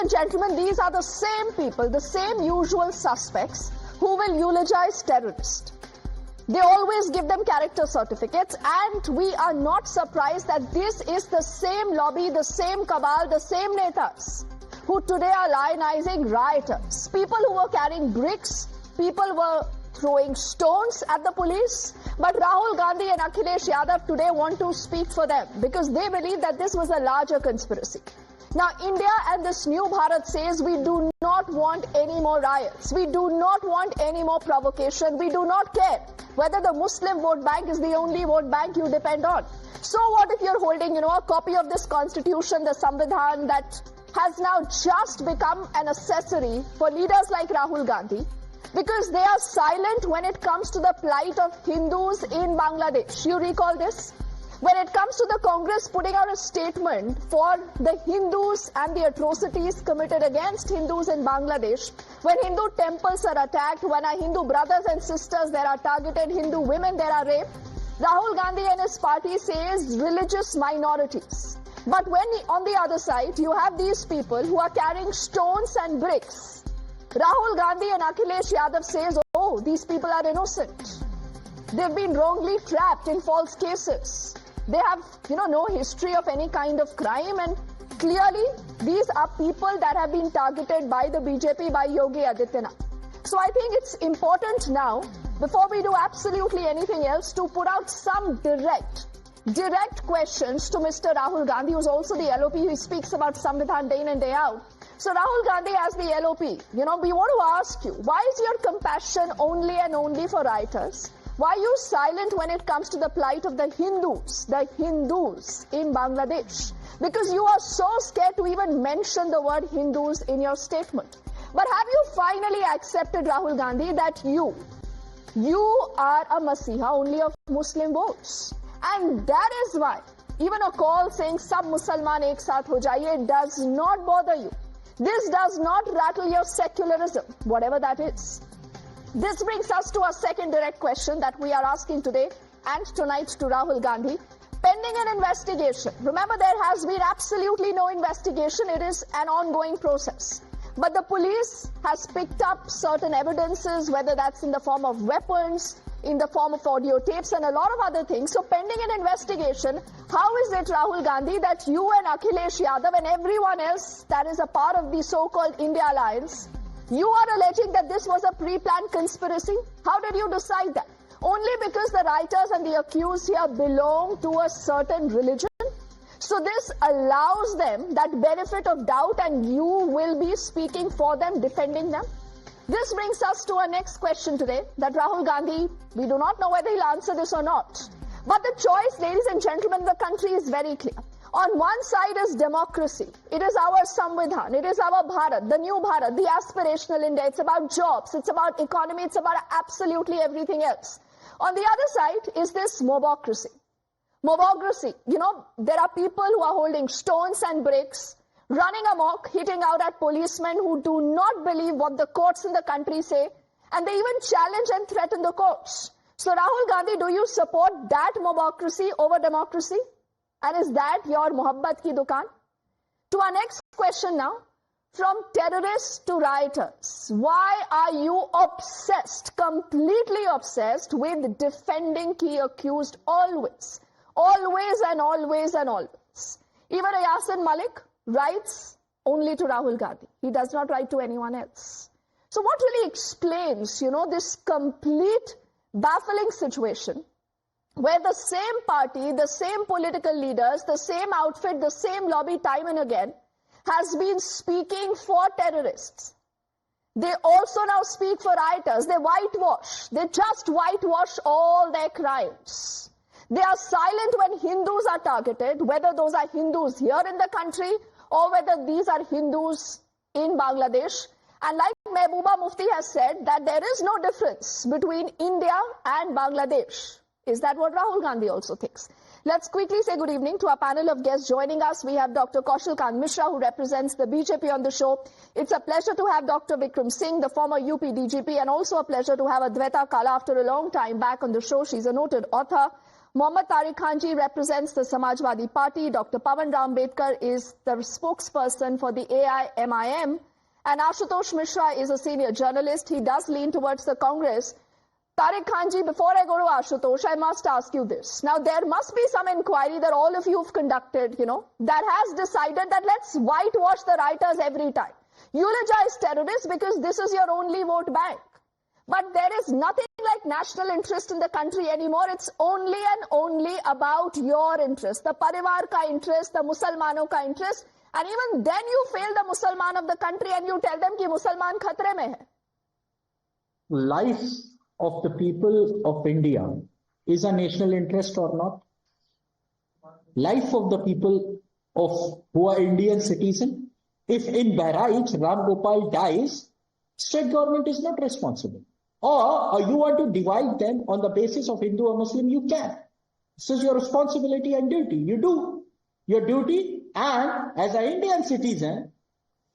and gentlemen, these are the same people, the same usual suspects who will eulogize terrorists. They always give them character certificates, and we are not surprised that this is the same lobby, the same cabal, the same netas who today are lionizing rioters. People who were carrying bricks, people were throwing stones at the police, but Rahul Gandhi and Akhilesh Yadav today want to speak for them because they believe that this was a larger conspiracy. Now, India and this new Bharat says we do not want any more riots. We do not want any more provocation. We do not care whether the Muslim vote bank is the only vote bank you depend on. So what if you're holding, a copy of this constitution, the Sambhal that has now just become an accessory for leaders like Rahul Gandhi because they are silent when it comes to the plight of Hindus in Bangladesh. You recall this? When it comes to the Congress putting out a statement for the Hindus and the atrocities committed against Hindus in Bangladesh, when Hindu temples are attacked, when our Hindu brothers and sisters there are targeted, Hindu women there are raped, Rahul Gandhi and his party says religious minorities. But when on the other side, you have these people who are carrying stones and bricks, Rahul Gandhi and Akhilesh Yadav says, oh, these people are innocent. They've been wrongly trapped in false cases. They have, no history of any kind of crime, and clearly these are people that have been targeted by the BJP, by Yogi Adityanath. So I think it's important now, before we do absolutely anything else, to put out some direct questions to Mr. Rahul Gandhi, who's also the LOP, who speaks about Samvidhan day in and day out. So Rahul Gandhi, as the LOP, we want to ask you, why is your compassion only and only for rioters? Why are you silent when it comes to the plight of the Hindus in Bangladesh? Because you are so scared to even mention the word Hindus in your statement. But have you finally accepted, Rahul Gandhi, that you are a Masiha only of Muslim votes? And that is why even a call saying Sab Musalman Ek Saath Ho Jaiye does not bother you. This does not rattle your secularism, whatever that is. This brings us to our second direct question that we are asking today and tonight to Rahul Gandhi. Pending an investigation. Remember, there has been absolutely no investigation. It is an ongoing process. But the police has picked up certain evidences, whether that's in the form of weapons, in the form of audio tapes and a lot of other things. So pending an investigation, how is it, Rahul Gandhi, that you and Akhilesh Yadav and everyone else that is a part of the so-called India Alliance, you are alleging that this was a pre-planned conspiracy? How did you decide that? Only because the writers and the accused here belong to a certain religion? So this allows them that benefit of doubt and you will be speaking for them, defending them? This brings us to our next question today, that Rahul Gandhi, we do not know whether he'll answer this or not. But the choice, ladies and gentlemen, in the country is very clear. On one side is democracy. It is our Samvidhan. It is our Bharat, the new Bharat, the aspirational India. It's about jobs. It's about economy. It's about absolutely everything else. On the other side is this mobocracy. Mobocracy. There are people who are holding stones and bricks, running amok, hitting out at policemen who do not believe what the courts in the country say, and they even challenge and threaten the courts. So Rahul Gandhi, do you support that mobocracy over democracy? And is that your Muhabbat ki dukaan? To our next question now. From terrorists to rioters, why are you obsessed, completely obsessed with defending key accused always? Always and always and always. Even Yasin Malik writes only to Rahul Gandhi. He does not write to anyone else. So what really explains, this complete baffling situation where the same party, the same political leaders, the same outfit, the same lobby time and again has been speaking for terrorists. They also now speak for rioters. They whitewash. They just whitewash all their crimes. They are silent when Hindus are targeted, whether those are Hindus here in the country or whether these are Hindus in Bangladesh. And like Mehbooba Mufti has said, that there is no difference between India and Bangladesh. Is that what Rahul Gandhi also thinks? Let's quickly say good evening to our panel of guests joining us. We have Dr. Kaushal Kant Mishra, who represents the BJP on the show. It's a pleasure to have Dr. Vikram Singh, the former UP DGP, and also a pleasure to have Adwaita Kala after a long time back on the show. She's a noted author. Mohammad Tariq Khanji represents the Samajwadi Party. Dr. Pawan Ambedkar is the spokesperson for the AIMIM. And Ashutosh Mishra is a senior journalist. He does lean towards the Congress. Tariq Khanji, before I go to Ashutosh, I must ask you this. Now, there must be some inquiry that all of you have conducted, that has decided that let's whitewash the writers every time. Eulogize terrorists because this is your only vote bank. But there is nothing like national interest in the country anymore. It's only and only about your interest. The Parivar ka interest, the Musalmano ka interest. And even then you fail the Musalman of the country and you tell them ki Musalman khatre mein hai. Life of the people of India is a national interest or not? Life of the people who are Indian citizens. If in Bahraich Ram Gopal dies, state government is not responsible. Or you want to divide them on the basis of Hindu or Muslim, you can. This is your responsibility and duty. You do your duty, and as an Indian citizen,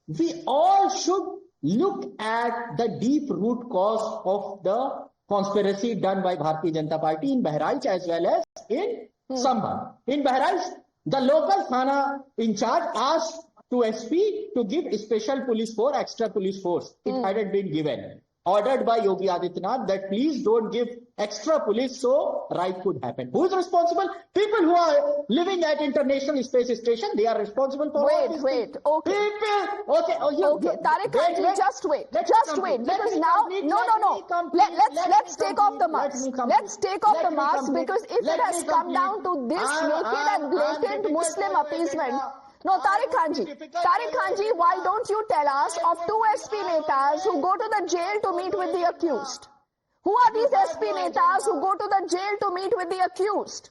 we all should look at the deep root cause of the conspiracy done by Bharatiya Janata Party in Bahraich as well as in Sambhal. In Bahraich, the local Thana in charge asked to SP to give special police force, extra police force. It hadn't been given. Ordered by Yogi Adityanath that please don't give extra police so right could happen. Who is responsible? People who are living at International Space Station, they are responsible for all this. Okay. People, okay. Tariq Khanji, just wait, because now, let's take off the mask. Let's take off the mask because if it has come down to this naked and blatant Muslim appeasement. No, Tariq Khanji, why don't you tell us of two SP netas who go to the jail to meet with the accused? Who are these SP netas who go to the jail to meet with the accused?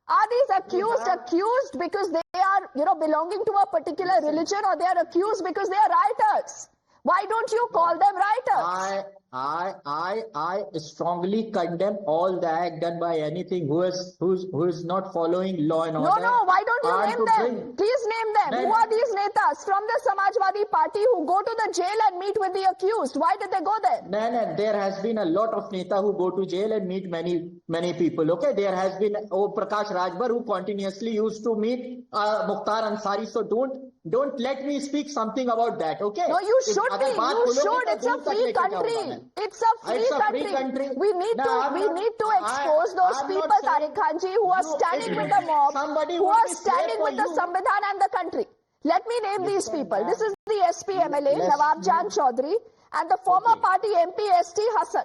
Are these accused because they are, belonging to a particular religion, or they are accused because they are rioters? Why don't you call them writers? I strongly condemn all the act done by anything who is not following law and order. No, why don't you name them? Please name them. Who are these netas from the Samajwadi Party who go to the jail and meet with the accused? Why did they go there? No, there has been a lot of neta who go to jail and meet many people. Okay, there has been Prakash Rajbar who continuously used to meet Mukhtar Ansari. So don't let me speak something about that. Okay? No, you should be. You should. It's a free country. It's a free country. We need to expose those people, Tariq Khanji, who are standing with the mob, who are standing with the Sambhal and the country. Let me name these people. This is the SP MLA, Nawab Jan Chaudhary, and the former party MP ST Hassan,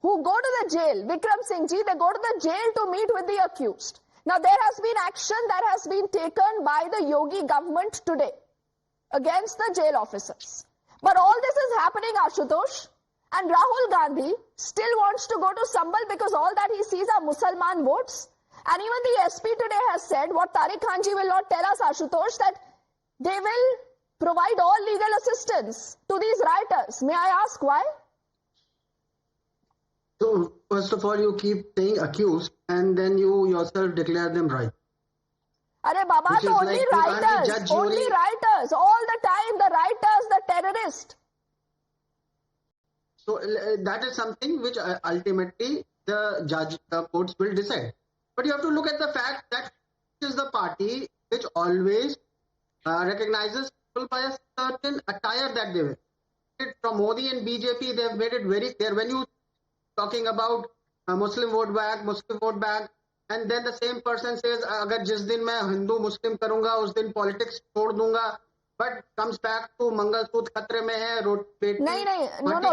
who go to the jail. Vikram Singh ji, they go to the jail to meet with the accused. Now, there has been action that has been taken by the Yogi government today against the jail officers. But all this is happening, Ashutosh, and Rahul Gandhi still wants to go to Sambhal because all that he sees are Musalman votes. And even the SP today has said, what Tariq Khanji will not tell us, Ashutosh, that they will provide all legal assistance to these rioters. May I ask why? So, first of all, you keep saying accused and then you yourself declare them right. Arey Baba, so only writers, all the time, the writers, the terrorists. So that is something which ultimately the courts will decide. But you have to look at the fact that this is the party which always recognizes people by a certain attire that they wear. From Modi and BJP, they have made it very clear. When you talking about Muslim vote bank, and then the same person says, "Agar jis din main Hindu Muslim karunga, us din politics chhod dunga," but comes back to Mangal Sut khatre mein hai, no.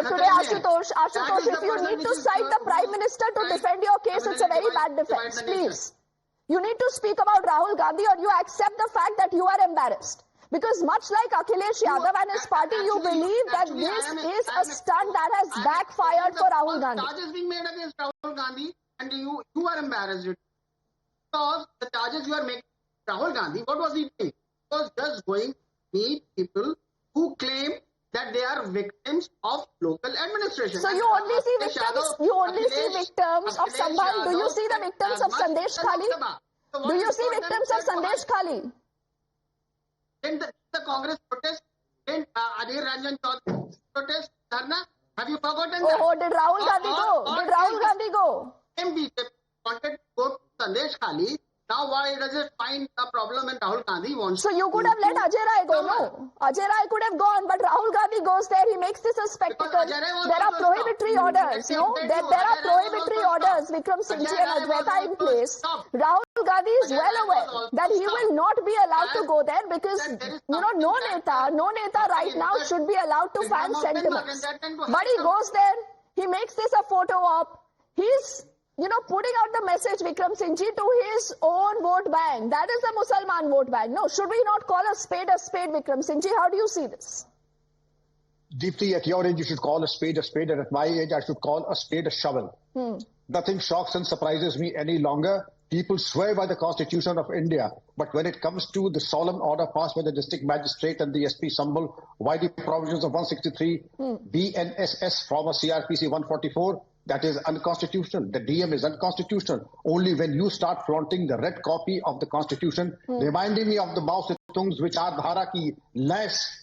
Today Ashutosh, if you need to cite the Prime Minister to defend your case, it's a very bad defense. Please, you need to speak about Rahul Gandhi, or you accept the fact that you are embarrassed. Because much like Akhilesh Yadav and his party, you believe that this is a stunt that has backfired for Rahul Gandhi. Charges being made against Rahul Gandhi, and you are embarrassed. Because the charges you are making Rahul Gandhi, what was he doing? He was just going to meet people who claim that they are victims of local administration. So you only see victims. You only see victims of Sambhal. Do you see the victims of Sandesh Khali? Do you see victims of Sandesh Khali? Then the Congress protest, then Adhir Ranjan Chaudhary protest, Dharna. Have you forgotten that? Oh, did Rahul Gandhi go? Did Rahul Gandhi go? MBJP wanted to go to Sandesh Khali. Now why does it find a problem when Rahul Gandhi wants So you could to- have let Ajay Rai go, Come on. no? Ajay Rai could have gone, but Rahul Gandhi goes there, he makes this a spectacle. Ajay Rai was There are also prohibitory stopped. orders, Let me no? update There you. are Ajay Rai was prohibitory also orders, stopped. Vikram Singh Ajay and Rai was Advaita in also place. stopped. Rahul Gandhi is Ajay well Rai was aware also that he will stopped. not be allowed to go there because, That there is no something that- Neta right now should be allowed to It fan will not be sentiments. that kind of But he hassle. goes there, he makes this a photo op. He's putting out the message, Vikram Singh ji, to his own vote bank. That is the Musalman vote bank. No, should we not call a spade, Vikram Singh ji? How do you see this? Deepti, at your age, you should call a spade, and at my age, I should call a spade a shovel. Nothing shocks and surprises me any longer. People swear by the Constitution of India, but when it comes to the solemn order passed by the district magistrate and the SP Sambhal, why the provisions of 163 BNSS from a CRPC 144, that is unconstitutional. The DM is unconstitutional. Only when you start flaunting the red copy of the Constitution, reminding me of the Mao Zedong's Vichardhara ki less.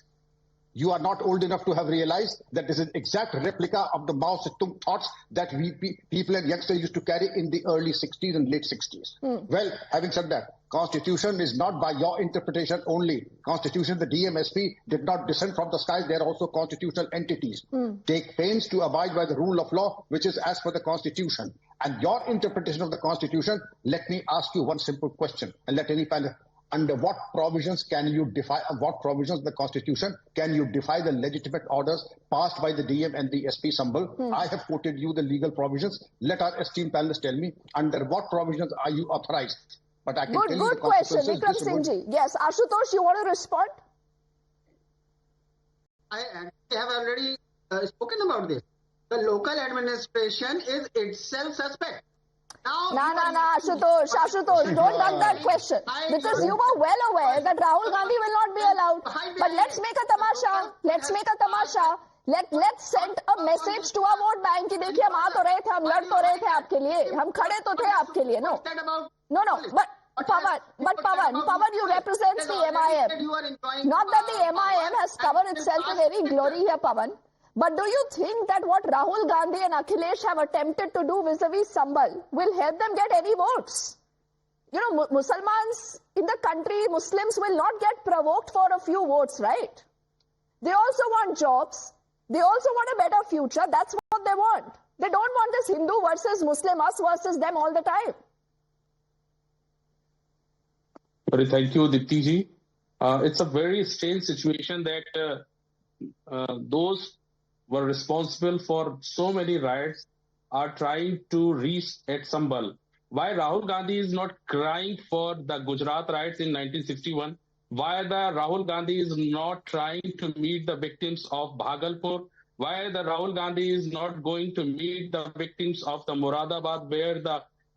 You are not old enough to have realized that this is exact replica of the Mao Zedong thoughts that we people and youngsters used to carry in the early 60s and late 60s. Well, having said that, Constitution is not by your interpretation only. Constitution, the DMSP did not descend from the sky. They are also constitutional entities. Take pains to abide by the rule of law, which is as per the Constitution. And your interpretation of the Constitution, let me ask you one simple question, and let any panel. Under what provisions can you defy, what provisions of the Constitution can you defy the legitimate orders passed by the DM and the SP Sambhal? I have quoted you the legal provisions. Let our esteemed panelists tell me, under what provisions are you authorized? But I can tell you the Good question, consequences. Vikram This Singh would- ji. Yes, Ashutosh, you want to respond? I actually have already spoken about this. The local administration is itself suspect. Now, Nah, Ashutosh, don't duck that question. Because you were well aware that Rahul Gandhi will not be allowed. But let's make a tamasha. Let's send a message to our vote bank कि देखिए हम आ तो रहे थे, हम लड़ तो रहे थे आपके लिए, हम खड़े तो थे आपके लिए. No, but Pawan, you represent the MIM. Not that the MIM has covered itself in any glory here, Pawan. But do you think that what Rahul Gandhi and Akhilesh have attempted to do vis-a-vis Sambhal will help them get any votes? Muslims in the country, Muslims will not get provoked for a few votes, right? They also want jobs. They also want a better future. That's what they want. They don't want this Hindu versus Muslim, us versus them all the time. Thank you, Deepti ji. It's a very strange situation that those were responsible for so many riots are trying to reach at Sambhal. Why Rahul Gandhi is not crying for the Gujarat riots in 1961? Why the Rahul Gandhi is not trying to meet the victims of Bhagalpur? Why the Rahul Gandhi is not going to meet the victims of the Moradabad where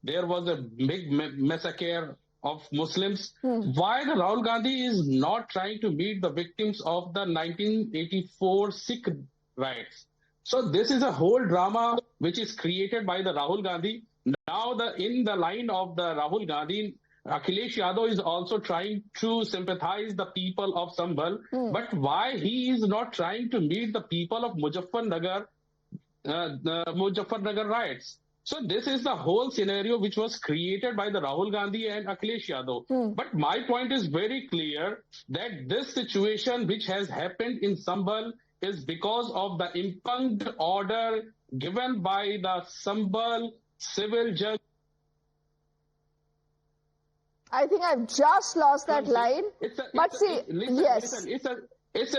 there was a big massacre of Muslims? Why the Rahul Gandhi is not trying to meet the victims of the 1984 Sikh riots? So this is a whole drama which is created by the Rahul Gandhi. Now in the line of the Rahul Gandhi, Akhilesh Yadav is also trying to sympathize the people of Sambhal. But why he is not trying to meet the people of Muzaffarnagar, the Muzaffarnagar riots? So this is the whole scenario which was created by the Rahul Gandhi and Akhilesh Yadav. But my point is very clear that this situation which has happened in Sambhal is because of the impugned order given by the Sambhal civil judge. I think I've just lost that line. It's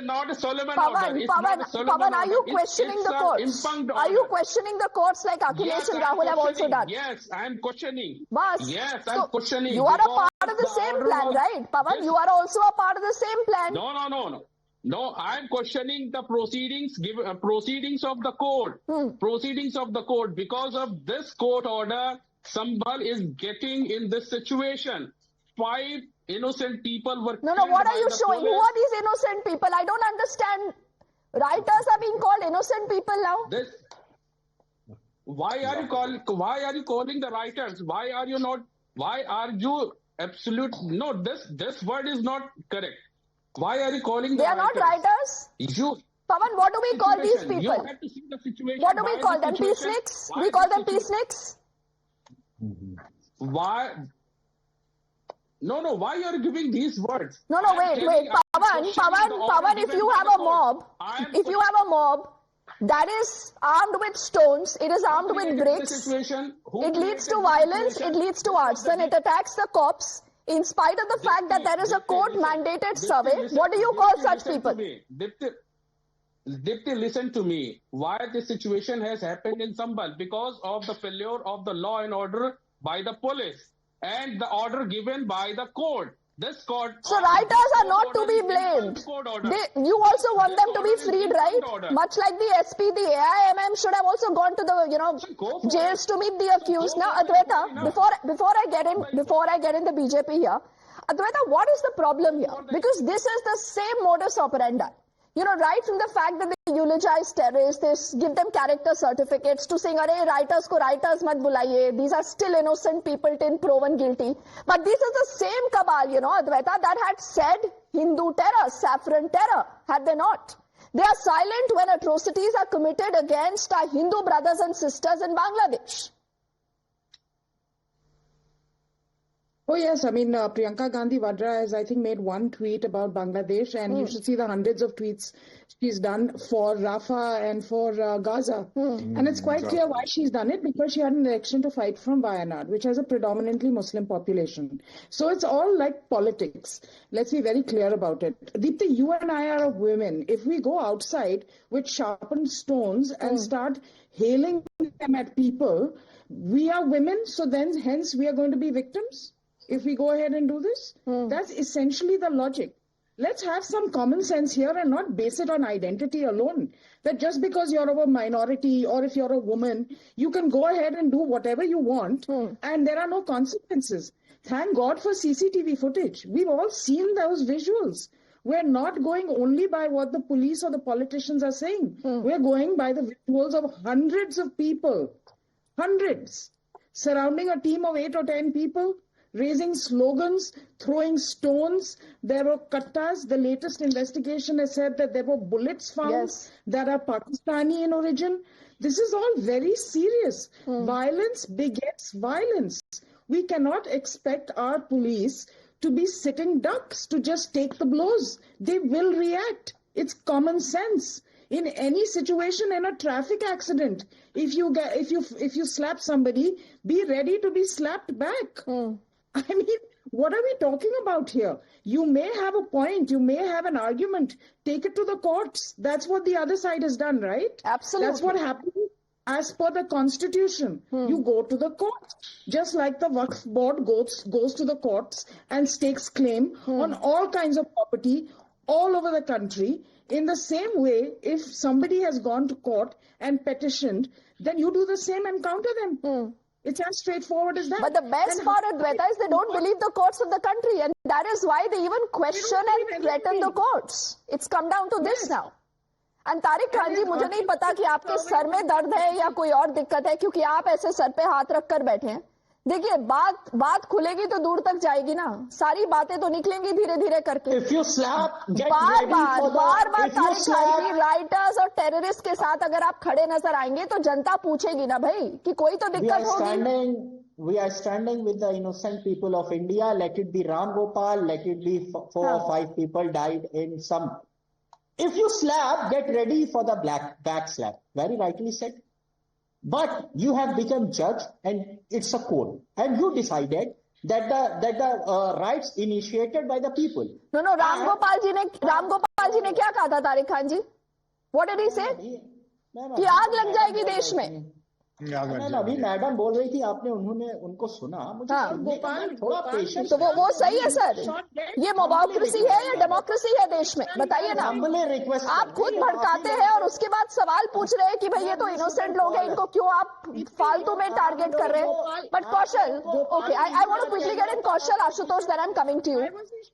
not a Solomon Pawan, order. It's not a Solomon Pawan, are you order. questioning It's the a courts? impugned Are you order. questioning the courts like Akhilesh Yes, and I'm Rahul have also questioning. done? Yes, I'm questioning. Bas. Yes, So I'm questioning. you are a because part of the same order plan, was- right? Pawan, Yes. you are also a part of the same plan. No, I'm questioning the proceedings of the court. Proceedings of the court. Because of this court order, Sambhal is getting in this situation. 5 innocent people were No, killed what are by you the showing? police. Who are these innocent people? I don't understand. Writers are being called innocent people now. Why are you calling the writers? Why are you this word is not correct. Why are you calling They the are not writers? writers. Pawan, what do we call these You people? have to see the situation. What do we Why call the them? situation- Peaceniks? why We the call them situ- peaceniks? why? No. Why you are giving these words? No, wait. Pawan, if you have a mob that is armed with stones, it is armed with bricks, it leads to violence, it leads to arson, it attacks the cops, in spite of the fact that there is a court-mandated survey. What do you call such people? Deepti, listen to me. Why this situation has happened in Sambhal? Because of the failure of the law and order by the police and the order given by the court. This court. So writers are not to be blamed. You also want them to be freed, right? Much like the SP, the AIMM should have also gone to the jails to meet the accused. Now, Adwaita, before I get in the BJP here, Adwaita, what is the problem here? Because this is the same modus operandi. Right from the fact that they eulogize terrorists, they give them character certificates to saying, "Arey, writers ko writers mat bulaiye. These are still innocent people till proven guilty." But this is the same cabal, Adwaita, that had said Hindu terror, saffron terror, had they not? They are silent when atrocities are committed against our Hindu brothers and sisters in Bangladesh. Oh yes, I mean Priyanka Gandhi Vadra has, I think, made one tweet about Bangladesh, and you should see the hundreds of tweets she's done for Rafah and for Gaza. And it's quite clear why she's done it, because she had an election to fight from Wayanad, which has a predominantly Muslim population. So it's all like politics. Let's be very clear about it. Deepti, you and I are women. If we go outside with sharpened stones and start hailing them at people, we are women, so then hence we are going to be victims. If we go ahead and do this, that's essentially the logic. Let's have some common sense here and not base it on identity alone. That just because you're of a minority or if you're a woman, you can go ahead and do whatever you want and there are no consequences. Thank God for CCTV footage. We've all seen those visuals. We're not going only by what the police or the politicians are saying. We're going by the visuals of hundreds of people, hundreds, surrounding a team of 8 or 10 people, raising slogans, throwing stones. There were kattas. The latest investigation has said that there were bullets found that are Pakistani in origin. This is all very serious. Violence begets violence. We cannot expect our police to be sitting ducks, to just take the blows. They will react. It's common sense. In any situation, in a traffic accident, if you slap somebody, be ready to be slapped back. I mean, what are we talking about here? You may have a point, you may have an argument, take it to the courts. That's what the other side has done, right? Absolutely. That's what happened as per the constitution. You go to the courts, just like the Waqf board goes to the courts and stakes claim on all kinds of property all over the country. In the same way, if somebody has gone to court and petitioned, then you do the same and counter them. It's as straightforward as that. But the best part, Adwaita, is they don't believe the courts of the country, and that is why they even question and threaten the courts. It's come down to this now. And Tariq Khan जी, मुझे नहीं पता कि आपके sir में दर्द है या कोई और दिक्कत है, क्योंकि आप ऐसे सर पे हाथ रख कर बैठे हैं. देखिए, बात खुलेगी तो दूर तक जाएगी ना. सारी बातें तो निकलेंगी धीरे धीरे करके. बार बार तारिक खान जी राइटर्स और टेररिस्ट के साथ अगर आप खड़े नजर आएंगे तो जनता पूछेगी ना भाई कि कोई तो दिक्कत होगी. We are standing with the innocent people of India. Let it be Ram Gopal, let it be 4 or 5 people died in some. If you slap, get ready for the back slap. Very rightly said. But you have become judge and it's a court. And you decided that the rights initiated by the people. No, Ram Gopal ji ne क्या कहा था तारिक खान जी? What did he say? कि आग लग जाएगी देश में. अभी मैडम बोल रही थी, आपने उनको सुना. मुझे थोड़ा पेशेंस. तो वो सही है सर. ये मोबाक्रेसी है या डेमोक्रेसी है देश में? बताइए ना. आप खुद भड़काते हैं और उसके बाद सवाल पूछ रहे हैं कि भाई ये तो इनोसेंट लोग हैं, इनको क्यों आप फालतू में टारगेट कर रहे हैं? But Kaushal, okay, I want to quickly get in Kaushal, Ashutosh, then I'm coming to you.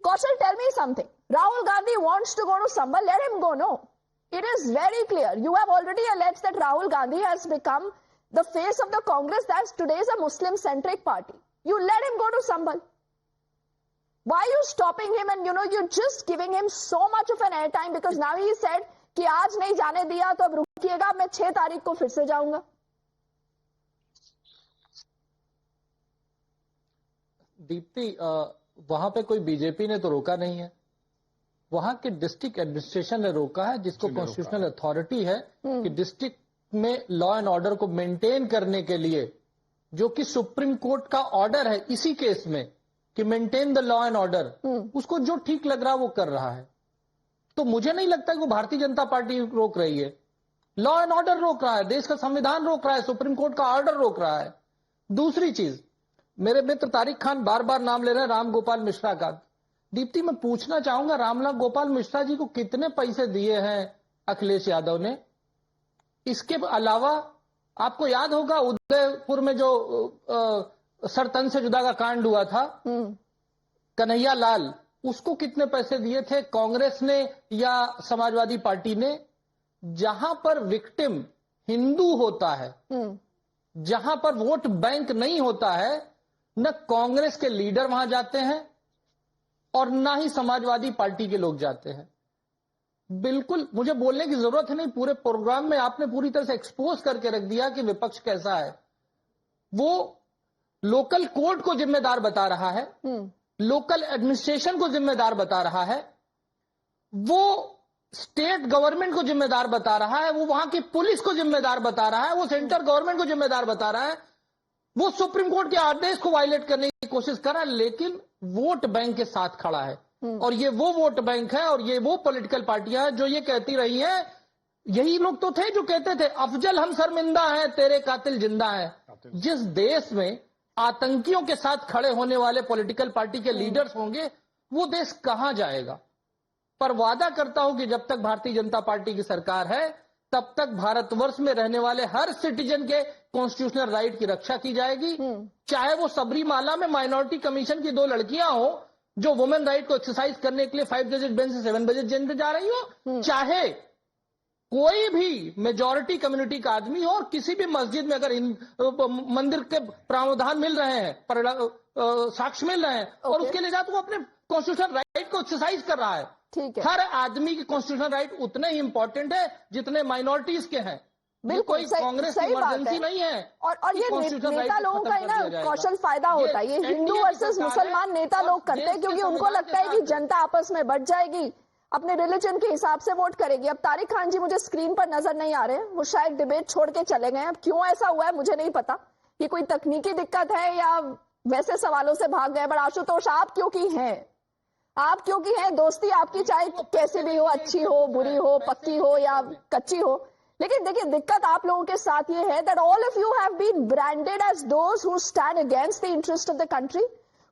Kaushal, tell me something. Rahul Gandhi wants to go to Sambhal. Let him go. No, it is very clear. You have already alleged that Rahul Gandhi has become the face of the Congress that today is a Muslim-centric party. You let him go to Sambhal. Why are you stopping him? And you're just giving him so much of an airtime because now he said कि आज नहीं जाने दिया तो अब रुकिएगा, मैं 6 तारीख को फिर से जाऊंगा. दीप्ति, वहां पे कोई बीजेपी ने तो रोका नहीं है, वहां के डिस्ट्रिक्ट एडमिनिस्ट्रेशन ने रोका है, जिसको कॉन्स्टिट्यूशनल अथॉरिटी है कि डिस्ट्रिक्ट में लॉ एंड ऑर्डर को मेंटेन करने के लिए, जो कि सुप्रीम कोर्ट का ऑर्डर है इसी केस में कि maintain the law and order, उसको जो ठीक लग रहा है वो कर रहा है। तो मुझे नहीं लगता कि वो भारतीय जनता पार्टी रोक रही है। लॉ एंड ऑर्डर रोक रहा है, देश का संविधान रोक रहा है, सुप्रीम कोर्ट का ऑर्डर रोक रहा है। दूसरी चीज, मेरे मित्र तारिक खान बार बार नाम ले रहे हैं राम गोपाल मिश्रा का। दीप्ति, मैं पूछना चाहूंगा, रामलाल गोपाल मिश्रा जी को कितने पैसे दिए हैं अखिलेश यादव ने? इसके अलावा आपको याद होगा उदयपुर में जो सरतन से जुदा का कांड हुआ था, कन्हैया लाल, उसको कितने पैसे दिए थे कांग्रेस ने या समाजवादी पार्टी ने? जहां पर विक्टिम हिंदू होता है, जहां पर वोट बैंक नहीं होता है, न कांग्रेस के लीडर वहां जाते हैं और ना ही समाजवादी पार्टी के लोग जाते हैं। बिल्कुल मुझे बोलने की जरूरत है नहीं, पूरे प्रोग्राम में आपने पूरी तरह से एक्सपोज करके रख दिया कि विपक्ष कैसा है। वो लोकल कोर्ट को जिम्मेदार बता रहा है, लोकल एडमिनिस्ट्रेशन को जिम्मेदार बता रहा है, वो स्टेट गवर्नमेंट को जिम्मेदार बता रहा है, वो वहां की पुलिस को जिम्मेदार बता रहा है, वो सेंट्रल गवर्नमेंट को जिम्मेदार बता रहा है, वो सुप्रीम कोर्ट के आदेश को वायलेट करने की कोशिश कर रहा है, लेकिन वोट बैंक के साथ खड़ा है। और ये वो वोट बैंक है और ये वो पॉलिटिकल पार्टियां हैं जो ये कहती रही हैं, यही लोग तो थे जो कहते थे अफजल हम शर्मिंदा हैं, तेरे कातिल जिंदा है। जिस देश में आतंकियों के साथ खड़े होने वाले पॉलिटिकल पार्टी के लीडर्स होंगे, वो देश कहां जाएगा? पर वादा करता हूं कि जब तक भारतीय जनता पार्टी की सरकार है, तब तक भारतवर्ष में रहने वाले हर सिटीजन के कॉन्स्टिट्यूशनल राइट की रक्षा की जाएगी। चाहे वो सबरीमाला में माइनॉरिटी कमीशन की 2 लड़कियां हो जो वुमेन राइट को एक्सरसाइज करने के लिए 5 बजे बेंच से 7 बजे जेल में जा रही हो, चाहे कोई भी मेजॉरिटी कम्युनिटी का आदमी हो और किसी भी मस्जिद में अगर मंदिर के प्रावधान मिल रहे हैं, साक्ष्य मिल रहे हैं और उसके लिए जाकर वो अपने कॉन्स्टिट्यूशनल राइट को एक्सरसाइज कर रहा है। ठीक है, हर आदमी की कॉन्स्टिट्यूशनल राइट उतने ही इंपॉर्टेंट है जितने माइनॉरिटीज के हैं। कोई कांग्रेस की इमरजेंसी नहीं है। और ये नेता लोगों का ही ना कौशल फायदा होता है, ये हिंदू वर्सेस मुसलमान नेता लोग करते हैं क्योंकि उनको लगता है कि जनता आपस में बढ़ जाएगी, अपने रिलीजन के हिसाब से वोट करेगी। अब तारिक खान जी मुझे स्क्रीन पर नजर नहीं आ रहे, वो शायद डिबेट छोड़ के चले गए। अब क्यों ऐसा हुआ है मुझे नहीं पता, ये कोई तकनीकी दिक्कत है या वैसे सवालों से भाग गए। बट आशुतोष, आप क्योंकि हैं, आप क्योंकि हैं, दोस्ती आपकी चाहे कैसी भी हो, अच्छी हो, बुरी हो, पक्की हो या कच्ची हो, लेकिन देखिए दिक्कत आप लोगों के साथ ये है that all of you have been branded as those who stand against the interest of the country,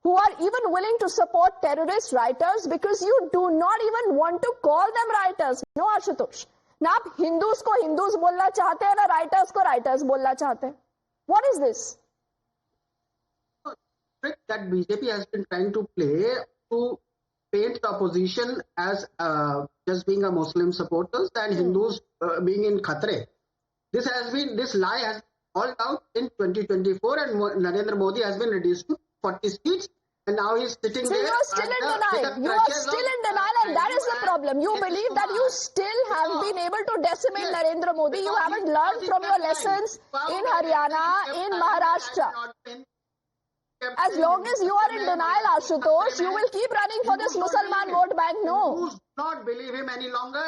who are even willing to support terrorist writers because you do not even want to call them writers. No, Ashutosh. ना आप Hindus को Hindus बोलना चाहते हैं, ना writers को writers बोलना चाहते हैं. What is this? That BJP has been trying to play to paint the opposition as just being a Muslim supporters and Hindus being in khatre. This lie has all out in 2024 and Narendra Modi has been reduced to 40 seats and now he's sitting there. So you are still in denial. You are still in denial and that is the problem. You believe that you still have been able to decimate Narendra Modi. You haven't learned from your lessons in Haryana, in Maharashtra. As long as you are in denial, Ashutosh, you will keep running for this Musalman vote bank. No. You do not believe him any longer.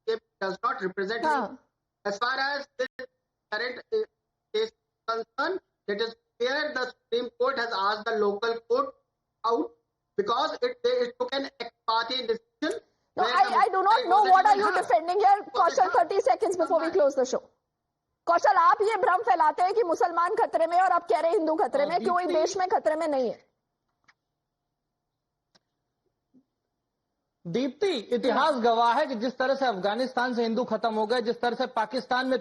It does not represent him. As far as this current case is concerned, it is clear the Supreme Court has asked the local court out because it took an ex parte decision. No, I do not know what are you defending here. Kaushal, 30 seconds before we close the show. कौशल, आप ये भ्रम फैलाते हैं कि मुसलमान खतरे में और आप कह रहे हैं हिंदू खतरे में, क्यों देश में खतरे में नहीं है? दीप्ति, इतिहास गवाह है कि जिस तरह से अफगानिस्तान से हिंदू खत्म हो गए, जिस तरह से पाकिस्तान में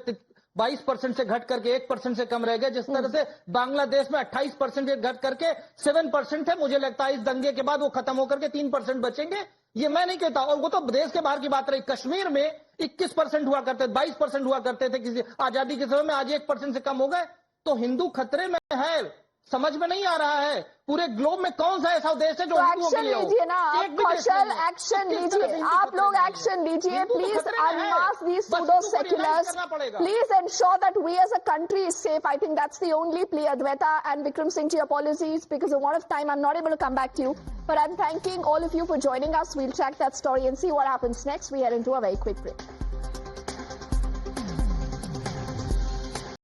22% से घट करके 1% से कम रह गए, जिस तरह से बांग्लादेश में 28% घट करके 7% है, मुझे लगता है इस दंगे के बाद वो खत्म होकर के 3% बचेंगे। ये मैं नहीं कहता, और वो तो देश के बाहर की बात रही। कश्मीर में 21% हुआ करते थे, 22% हुआ करते थे किसी आजादी के समय में, आज 1% से कम हो गए। तो हिंदू खतरे में है, समझ में नहीं आ रहा है पूरे ग्लोब में कौन सा ऐसा देश है जो तो एक्शन लीजिए ना आप, कौशल एक्शन लीजिए, आप लोग एक्शन लीजिए, please unmask these pseudo seculars, please ensure that we as a country is safe. I think that's the only plea. Adwaita and Vikram Singh ji, apologies because of a lot of time I'm not able to come back to you, but I'm thanking all of you for joining us. We'll check that story and see what happens next. We head into a very quick break.